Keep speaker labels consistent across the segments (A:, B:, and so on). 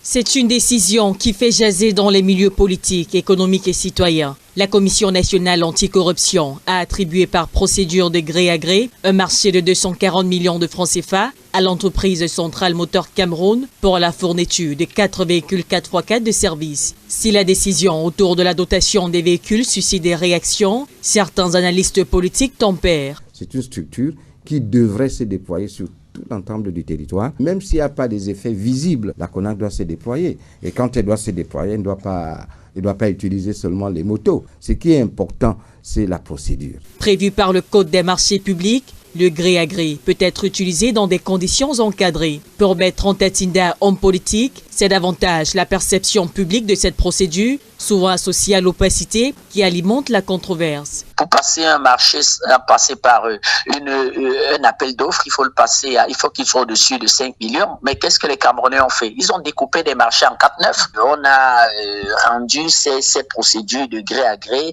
A: C'est une décision qui fait jaser dans les milieux politiques, économiques et citoyens. La Commission nationale anticorruption a attribué par procédure de gré à gré un marché de 240 millions de francs CFA à l'entreprise Central Motor Cameroun pour la fourniture de 4 véhicules 4x4 de service. Si la décision autour de la dotation des véhicules suscite des réactions, certains analystes politiques tempèrent.
B: C'est une structure qui devrait se déployer sur tout l'ensemble du territoire, même s'il n'y a pas des effets visibles, la CONAC doit se déployer. Et quand elle doit se déployer, elle ne doit pas utiliser seulement les motos. Ce qui est important, c'est la procédure.
A: Prévu par le Code des marchés publics, le gré à gré peut être utilisé dans des conditions encadrées. Pour Bertrand Tatinda, homme politique, c'est davantage la perception publique de cette procédure, souvent associée à l'opacité, qui alimente la controverse.
C: Pour passer un marché, passer par un appel d'offres, il faut qu'il soit au-dessus de 5 millions. Mais qu'est-ce que les Camerounais ont fait? Ils ont découpé des marchés en 4-9. On a rendu ces procédures de gré à gré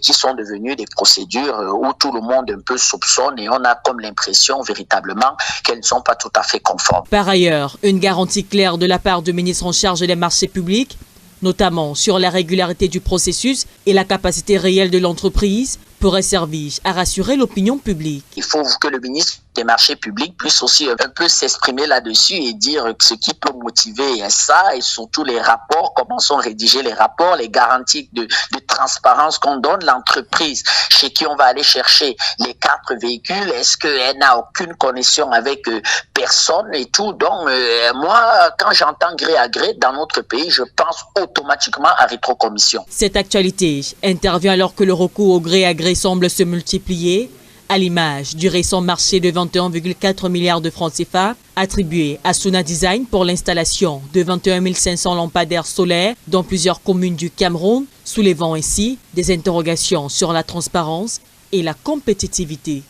C: qui sont devenues des procédures où tout le monde un peu soupçonne et on a comme l'impression véritablement qu'elles ne sont pas tout à fait conformes.
A: Par ailleurs, une garantie claire de la part du ministre en charge des marchés publics, notamment sur la régularité du processus et la capacité réelle de l'entreprise, pourrait servir à rassurer l'opinion publique.
C: Il faut que le ministre des marchés publics puisse aussi un peu s'exprimer là-dessus et dire ce qui peut motiver ça et surtout les rapports, comment sont rédigés les rapports, les garanties de transparence qu'on donne à l'entreprise chez qui on va aller chercher les 4 véhicules. Est-ce qu'elle n'a aucune connexion avec personne et tout? Donc moi, quand j'entends gré à gré dans notre pays, je pense automatiquement à rétrocommission.
A: Cette actualité intervient alors que le recours au gré à gré semble se multiplier, à l'image du récent marché de 21,4 milliards de francs CFA attribué à Suna Design pour l'installation de 21 500 lampadaires solaires dans plusieurs communes du Cameroun, soulevant ainsi des interrogations sur la transparence et la compétitivité.